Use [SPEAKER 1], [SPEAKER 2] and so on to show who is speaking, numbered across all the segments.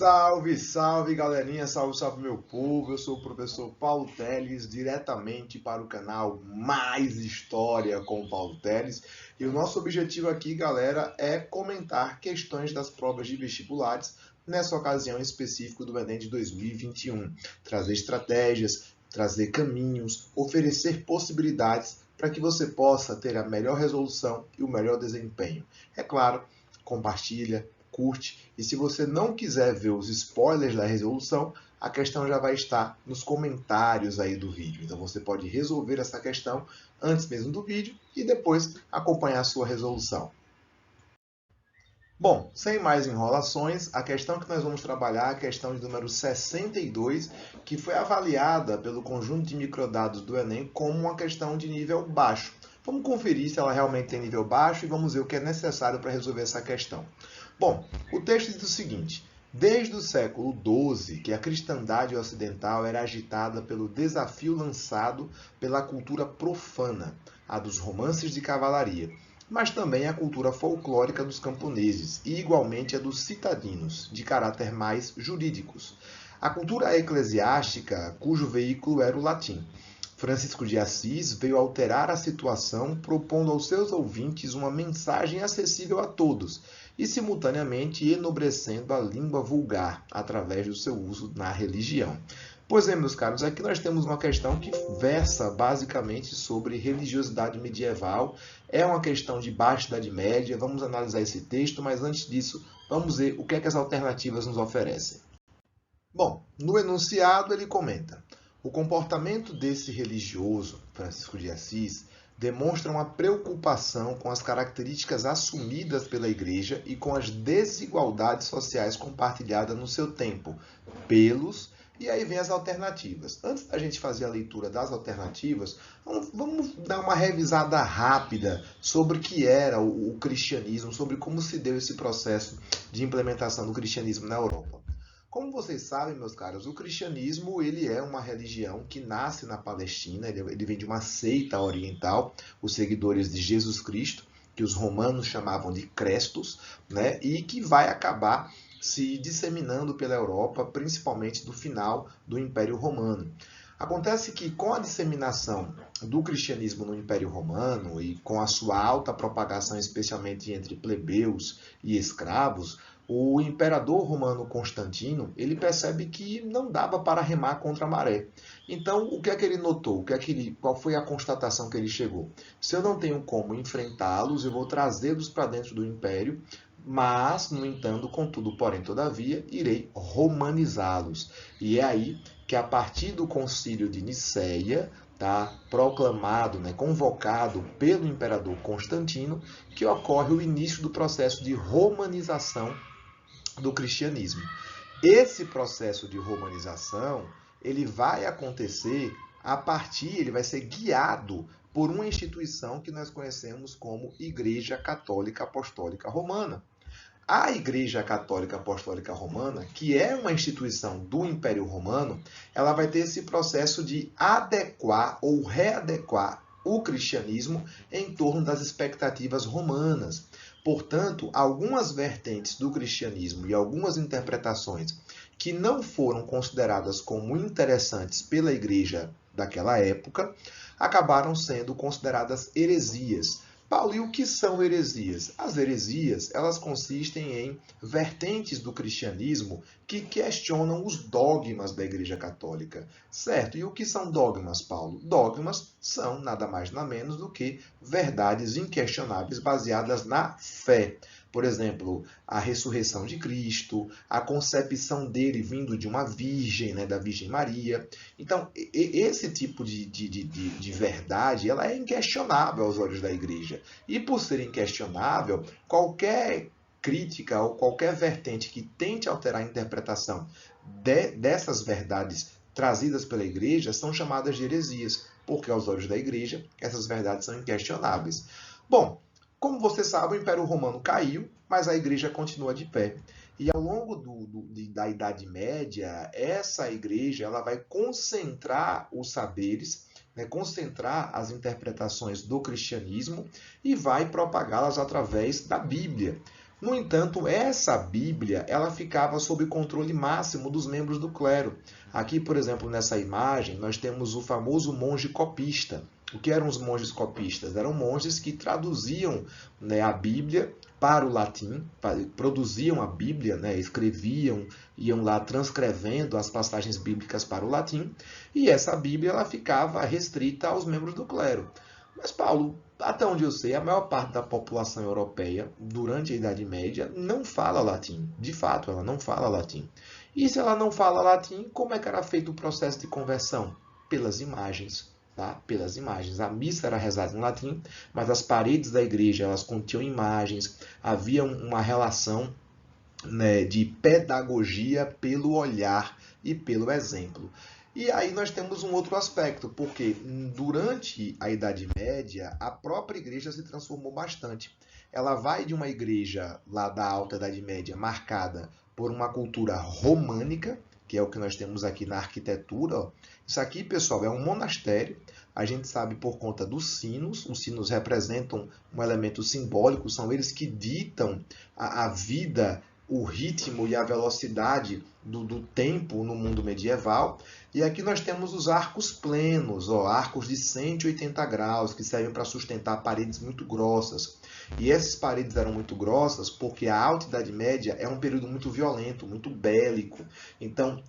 [SPEAKER 1] Salve, salve, galerinha, salve, salve, meu povo. Eu sou o professor Paulo Teles, diretamente para o canal Mais História com o Paulo Teles. E o nosso objetivo aqui, galera, é comentar questões das provas de vestibulares, nessa ocasião específica do Enem de 2021. Trazer estratégias, trazer caminhos, oferecer possibilidades para que você possa ter a melhor resolução e o melhor desempenho. É claro, compartilha, curte, e se você não quiser ver os spoilers da resolução, a questão já vai estar nos comentários aí do vídeo. Então você pode resolver essa questão antes mesmo do vídeo e depois acompanhar a sua resolução. Bom, sem mais enrolações, a questão que nós vamos trabalhar é a questão de número 62, que foi avaliada pelo conjunto de microdados do Enem como uma questão de nível baixo. Vamos conferir se ela realmente tem nível baixo e vamos ver o que é necessário para resolver essa questão. Bom, o texto diz o seguinte: desde o século XII que a cristandade ocidental era agitada pelo desafio lançado pela cultura profana, a dos romances de cavalaria, mas também a cultura folclórica dos camponeses e igualmente a dos citadinos, de caráter mais jurídicos. A cultura eclesiástica, cujo veículo era o latim. Francisco de Assis veio alterar a situação, propondo aos seus ouvintes uma mensagem acessível a todos e, simultaneamente, enobrecendo a língua vulgar através do seu uso na religião. Pois é, meus caros, aqui nós temos uma questão que versa basicamente sobre religiosidade medieval. É uma questão de baixa Idade Média. Vamos analisar esse texto, mas antes disso, vamos ver o que é que as alternativas nos oferecem. Bom, no enunciado ele comenta: o comportamento desse religioso, Francisco de Assis, demonstra uma preocupação com as características assumidas pela Igreja e com as desigualdades sociais compartilhadas no seu tempo, pelos. E aí vem as alternativas. Antes da gente fazer a leitura das alternativas, vamos dar uma revisada rápida sobre o que era o cristianismo, sobre como se deu esse processo de implementação do cristianismo na Europa. Como vocês sabem, meus caros, o cristianismo ele é uma religião que nasce na Palestina, ele vem de uma seita oriental, os seguidores de Jesus Cristo, que os romanos chamavam de Crestos, né, e que vai acabar se disseminando pela Europa, principalmente do final do Império Romano. Acontece que com a disseminação do cristianismo no Império Romano e com a sua alta propagação, especialmente entre plebeus e escravos, o imperador romano Constantino ele percebe que não dava para remar contra a maré. Então, o que é que ele notou? Qual foi a constatação que ele chegou? Se eu não tenho como enfrentá-los, eu vou trazê-los para dentro do império, mas, no entanto, contudo, porém, todavia, irei romanizá-los. E é aí que, a partir do concílio de Nicéia, tá, proclamado, né, convocado pelo imperador Constantino, que ocorre o início do processo de romanização do cristianismo. Esse processo de romanização, ele vai acontecer ele vai ser guiado por uma instituição que nós conhecemos como Igreja Católica Apostólica Romana. A Igreja Católica Apostólica Romana, que é uma instituição do Império Romano, ela vai ter esse processo de adequar ou readequar o cristianismo em torno das expectativas romanas. Portanto, algumas vertentes do cristianismo e algumas interpretações que não foram consideradas como interessantes pela Igreja daquela época, acabaram sendo consideradas heresias. Paulo, e o que são heresias? As heresias, elas consistem em vertentes do cristianismo que questionam os dogmas da Igreja Católica. Certo? E o que são dogmas, Paulo? Dogmas são nada mais nada menos do que verdades inquestionáveis baseadas na fé. Por exemplo, a ressurreição de Cristo, a concepção dele vindo de uma virgem, né, da Virgem Maria. Então, esse tipo de verdade, ela é inquestionável aos olhos da Igreja. E por ser inquestionável, qualquer crítica ou qualquer vertente que tente alterar a interpretação dessas verdades trazidas pela Igreja são chamadas de heresias, porque aos olhos da Igreja, essas verdades são inquestionáveis. Bom, como você sabe, o Império Romano caiu, mas a Igreja continua de pé. E ao longo da Idade Média, essa igreja ela vai concentrar os saberes, né, concentrar as interpretações do cristianismo e vai propagá-las através da Bíblia. No entanto, essa Bíblia, ela ficava sob controle máximo dos membros do clero. Aqui, por exemplo, nessa imagem, nós temos o famoso monge copista. O que eram os monges copistas? Eram monges que traduziam, né, a Bíblia para o latim, produziam a Bíblia, né, escreviam, iam lá transcrevendo as passagens bíblicas para o latim, e essa Bíblia ela ficava restrita aos membros do clero. Mas, Paulo, até onde eu sei, a maior parte da população europeia, durante a Idade Média, não fala latim. De fato, ela não fala latim. E se ela não fala latim, como é que era feito o processo de conversão? Pelas imagens. Tá? Pelas imagens. A missa era rezada em latim, mas as paredes da igreja elas continham imagens, havia uma relação, né, de pedagogia pelo olhar e pelo exemplo. E aí nós temos um outro aspecto, porque durante a Idade Média, a própria igreja se transformou bastante. Ela vai de uma igreja lá da Alta Idade Média marcada por uma cultura românica, que é o que nós temos aqui na arquitetura. Isso aqui, pessoal, é um monastério. A gente sabe por conta dos sinos. Os sinos representam um elemento simbólico, são eles que ditam a vida, o ritmo e a velocidade do tempo no mundo medieval. E aqui nós temos os arcos plenos, arcos de 180 graus, que servem para sustentar paredes muito grossas. E essas paredes eram muito grossas porque a Alta Idade Média é um período muito violento, muito bélico. Então,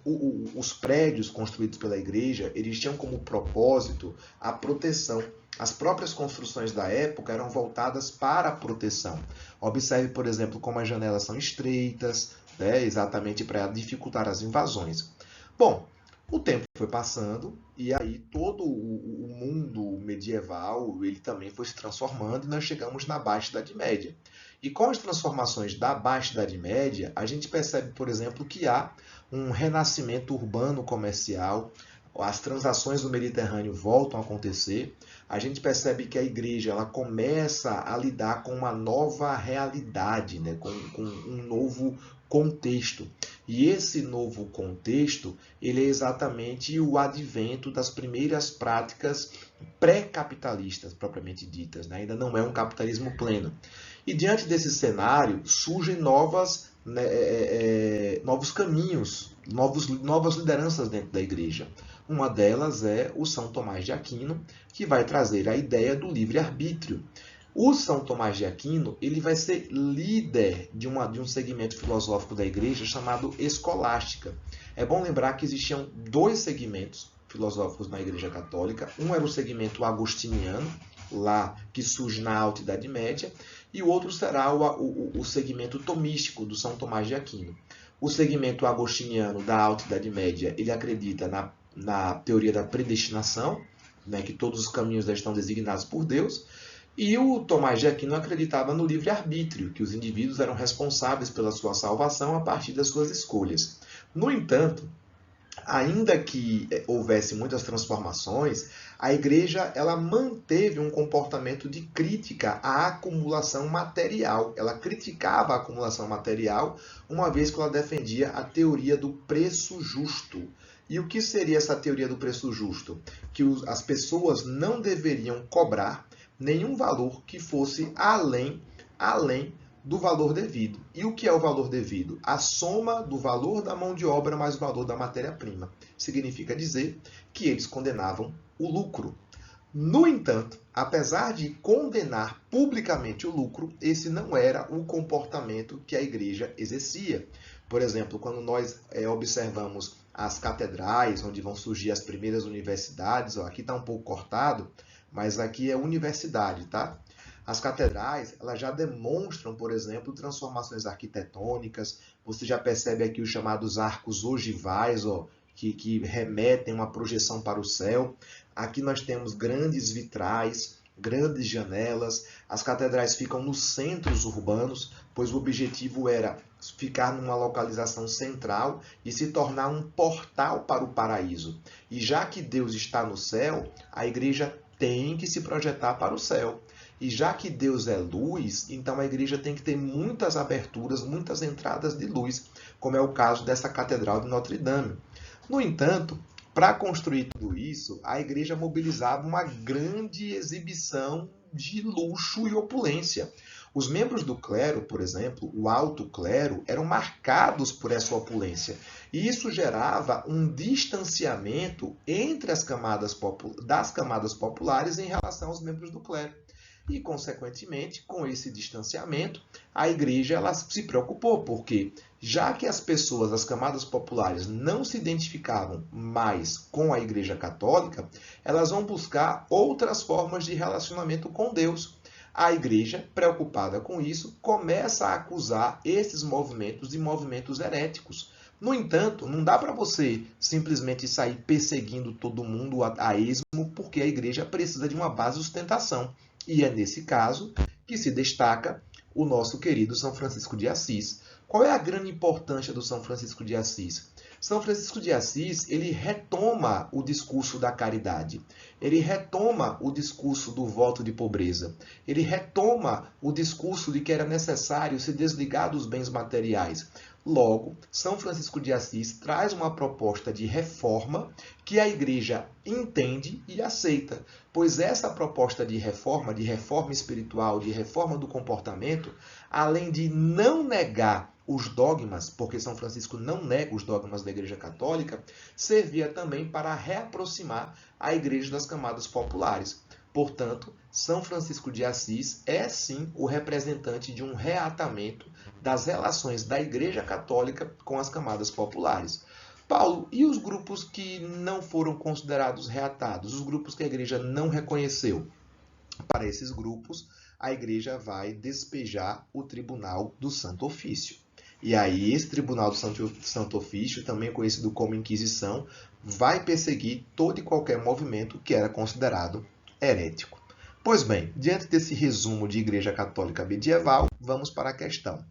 [SPEAKER 1] os prédios construídos pela igreja, eles tinham como propósito a proteção. As próprias construções da época eram voltadas para a proteção. Observe, por exemplo, como as janelas são estreitas, né, exatamente para dificultar as invasões. Bom, o tempo foi passando e aí todo o mundo medieval ele também foi se transformando e nós chegamos na Baixa Idade Média. E com as transformações da Baixa Idade Média, a gente percebe, por exemplo, que há um renascimento urbano comercial, as transações do Mediterrâneo voltam a acontecer, a gente percebe que a igreja ela começa a lidar com uma nova realidade, né? com um novo contexto. E esse novo contexto ele é exatamente o advento das primeiras práticas pré-capitalistas, propriamente ditas. Né? Ainda não é um capitalismo pleno. E diante desse cenário surgem novos caminhos, novas lideranças dentro da igreja. Uma delas é o São Tomás de Aquino, que vai trazer a ideia do livre-arbítrio. O São Tomás de Aquino ele vai ser líder de um segmento filosófico da igreja chamado escolástica. É bom lembrar que existiam dois segmentos filosóficos na igreja católica. Um era o segmento agostiniano, lá que surge na Alta Idade Média, e o outro será o segmento tomístico do São Tomás de Aquino. O segmento agostiniano da Alta Idade Média ele acredita na teoria da predestinação, né, que todos os caminhos estão designados por Deus, e o Tomás de Aquino acreditava no livre-arbítrio, que os indivíduos eram responsáveis pela sua salvação a partir das suas escolhas. No entanto, ainda que houvesse muitas transformações, a igreja ela manteve um comportamento de crítica à acumulação material. Ela criticava a acumulação material, uma vez que ela defendia a teoria do preço justo. E o que seria essa teoria do preço justo? Que as pessoas não deveriam cobrar nenhum valor que fosse além do valor devido. E o que é o valor devido? A soma do valor da mão de obra mais o valor da matéria-prima. Significa dizer que eles condenavam o lucro. No entanto, apesar de condenar publicamente o lucro, esse não era o comportamento que a igreja exercia. Por exemplo, quando nós observamos as catedrais, onde vão surgir as primeiras universidades, aqui está um pouco cortado, mas aqui é universidade, tá? As catedrais elas já demonstram, por exemplo, transformações arquitetônicas. Você já percebe aqui os chamados arcos ogivais, que remetem uma projeção para o céu. Aqui nós temos grandes vitrais, grandes janelas. As catedrais ficam nos centros urbanos, pois o objetivo era ficar numa localização central e se tornar um portal para o paraíso. E já que Deus está no céu, a igreja tem que se projetar para o céu. E já que Deus é luz, então a igreja tem que ter muitas aberturas, muitas entradas de luz, como é o caso dessa Catedral de Notre Dame. No entanto, para construir tudo isso, a igreja mobilizava uma grande exibição de luxo e opulência. Os membros do clero, por exemplo, o alto clero, eram marcados por essa opulência. E isso gerava um distanciamento entre as das camadas populares em relação aos membros do clero. E, consequentemente, com esse distanciamento, a igreja ela se preocupou, porque já que as pessoas, as camadas populares, não se identificavam mais com a Igreja Católica, elas vão buscar outras formas de relacionamento com Deus. A igreja, preocupada com isso, começa a acusar esses movimentos de movimentos heréticos. No entanto, não dá para você simplesmente sair perseguindo todo mundo a esmo, porque a igreja precisa de uma base de sustentação. E é nesse caso que se destaca o nosso querido São Francisco de Assis. Qual é a grande importância do São Francisco de Assis? São Francisco de Assis, ele retoma o discurso da caridade. Ele retoma o discurso do voto de pobreza. Ele retoma o discurso de que era necessário se desligar dos bens materiais. Logo, São Francisco de Assis traz uma proposta de reforma que a igreja entende e aceita, pois essa proposta de reforma espiritual, de reforma do comportamento, além de não negar os dogmas, porque São Francisco não nega os dogmas da Igreja Católica, servia também para reaproximar a igreja das camadas populares. Portanto, São Francisco de Assis é sim o representante de um reatamento das relações da Igreja Católica com as camadas populares. Paulo, e os grupos que não foram considerados reatados, os grupos que a Igreja não reconheceu? Para esses grupos, a Igreja vai despejar o Tribunal do Santo Ofício. E aí, esse Tribunal do Santo Ofício, também conhecido como Inquisição, vai perseguir todo e qualquer movimento que era considerado herético. Pois bem, diante desse resumo de Igreja Católica medieval, vamos para a questão.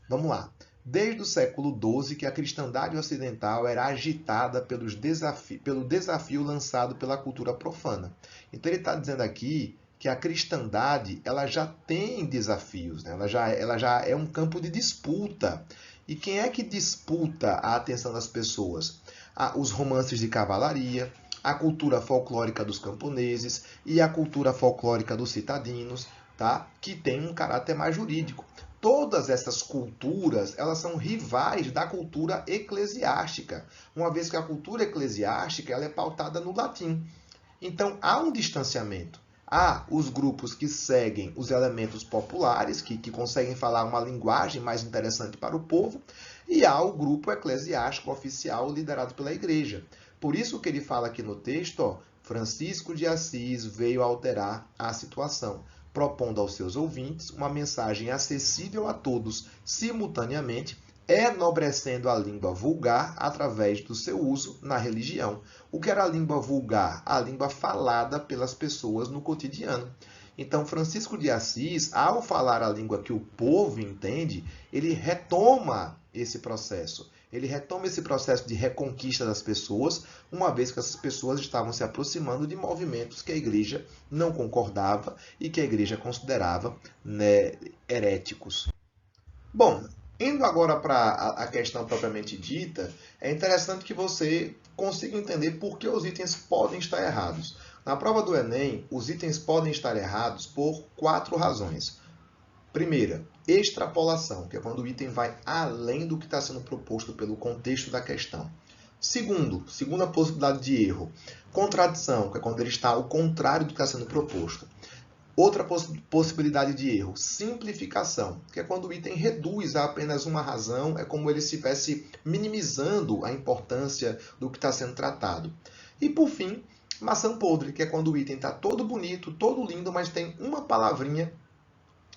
[SPEAKER 1] Vamos lá. Desde o século XII que a cristandade ocidental era agitada pelo desafio lançado pela cultura profana. Então ele está dizendo aqui que a cristandade ela já tem desafios, né? ela já é um campo de disputa. E quem é que disputa a atenção das pessoas? Os romances de cavalaria, a cultura folclórica dos camponeses e a cultura folclórica dos citadinos, tá? Que tem um caráter mais jurídico. Todas essas culturas, elas são rivais da cultura eclesiástica, uma vez que a cultura eclesiástica ela é pautada no latim. Então, há um distanciamento. Há os grupos que seguem os elementos populares, que conseguem falar uma linguagem mais interessante para o povo, e há o grupo eclesiástico oficial liderado pela igreja. Por isso que ele fala aqui no texto, ó, Francisco de Assis veio alterar a situação, propondo aos seus ouvintes uma mensagem acessível a todos simultaneamente, enobrecendo a língua vulgar através do seu uso na religião. O que era a língua vulgar? A língua falada pelas pessoas no cotidiano. Então, Francisco de Assis, ao falar a língua que o povo entende, ele retoma esse processo. Ele retoma esse processo de reconquista das pessoas, uma vez que essas pessoas estavam se aproximando de movimentos que a igreja não concordava e que a igreja considerava, né, heréticos. Bom, indo agora para a questão propriamente dita, é interessante que você consiga entender por que os itens podem estar errados. Na prova do Enem, os itens podem estar errados por 4 razões. Primeira, extrapolação, que é quando o item vai além do que está sendo proposto pelo contexto da questão. Segunda possibilidade de erro, contradição, que é quando ele está ao contrário do que está sendo proposto. Outra possibilidade de erro, simplificação, que é quando o item reduz a apenas uma razão, é como ele estivesse minimizando a importância do que está sendo tratado. E por fim, maçã podre, que é quando o item está todo bonito, todo lindo, mas tem uma palavrinha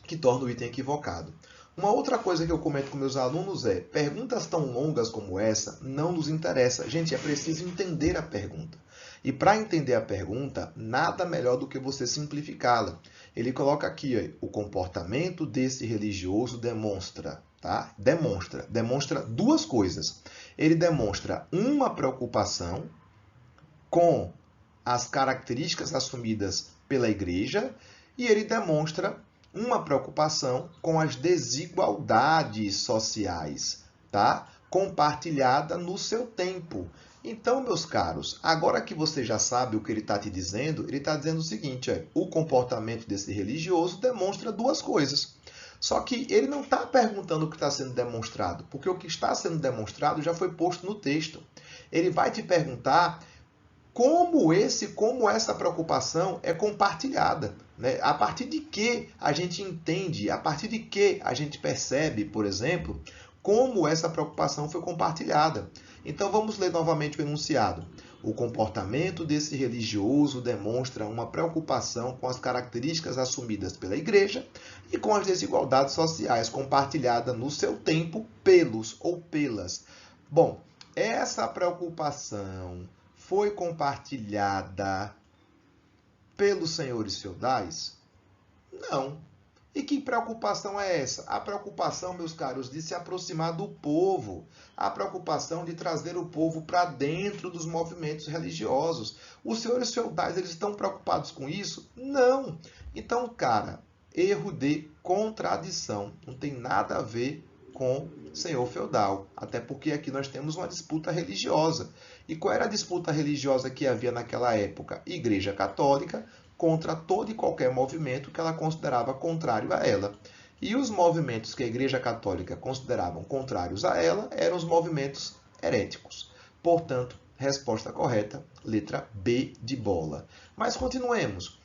[SPEAKER 1] que torna o item equivocado. Uma outra coisa que eu comento com meus alunos é, perguntas tão longas como essa não nos interessa. Gente, é preciso entender a pergunta. E para entender a pergunta, nada melhor do que você simplificá-la. Ele coloca aqui, ó, o comportamento desse religioso demonstra, tá? Demonstra 2 coisas. Ele demonstra uma preocupação com as características assumidas pela igreja e ele demonstra uma preocupação com as desigualdades sociais, tá? Compartilhada no seu tempo. Então, meus caros, agora que você já sabe o que ele está te dizendo, ele está dizendo o seguinte, o comportamento desse religioso demonstra 2 coisas. Só que ele não está perguntando o que está sendo demonstrado, porque o que está sendo demonstrado já foi posto no texto. Ele vai te perguntar como essa preocupação é compartilhada, né? A partir de que a gente entende, a partir de que a gente percebe, por exemplo, como essa preocupação foi compartilhada. Então vamos ler novamente o enunciado. O comportamento desse religioso demonstra uma preocupação com as características assumidas pela Igreja e com as desigualdades sociais compartilhada no seu tempo pelos ou pelas. Bom, essa preocupação foi compartilhada pelos senhores feudais? Não. E que preocupação é essa? A preocupação, meus caros, de se aproximar do povo. A preocupação de trazer o povo para dentro dos movimentos religiosos. Os senhores feudais, eles estão preocupados com isso? Não. Então, cara, erro de contradição. Não tem nada a ver com senhor feudal. Até porque aqui nós temos uma disputa religiosa. E qual era a disputa religiosa que havia naquela época? Igreja Católica contra todo e qualquer movimento que ela considerava contrário a ela. E os movimentos que a Igreja Católica consideravam contrários a ela eram os movimentos heréticos. Portanto, resposta correta, letra B de bola. Mas continuemos.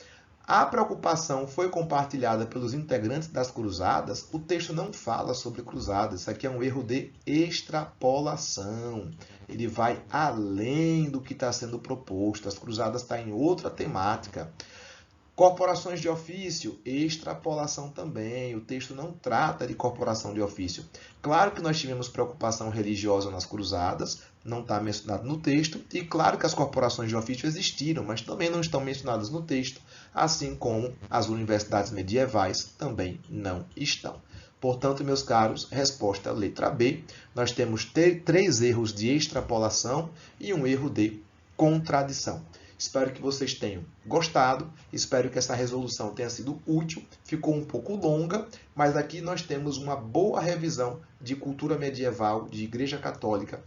[SPEAKER 1] A preocupação foi compartilhada pelos integrantes das cruzadas. O texto não fala sobre cruzadas. Isso aqui é um erro de extrapolação. Ele vai além do que está sendo proposto. As cruzadas estão em outra temática. Corporações de ofício, extrapolação também. O texto não trata de corporação de ofício. Claro que nós tivemos preocupação religiosa nas cruzadas, não está mencionado no texto. E claro que as corporações de ofício existiram, mas também não estão mencionadas no texto, assim como as universidades medievais também não estão. Portanto, meus caros, resposta letra B. Nós temos 3 erros de extrapolação e um erro de contradição. Espero que vocês tenham gostado, espero que essa resolução tenha sido útil, ficou um pouco longa, mas aqui nós temos uma boa revisão de cultura medieval, de Igreja Católica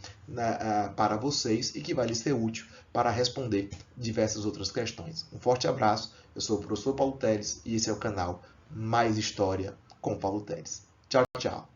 [SPEAKER 1] para vocês e que vai lhes ser útil para responder diversas outras questões. Um forte abraço, eu sou o professor Paulo Teles e esse é o canal Mais História com Paulo Teles. Tchau, tchau!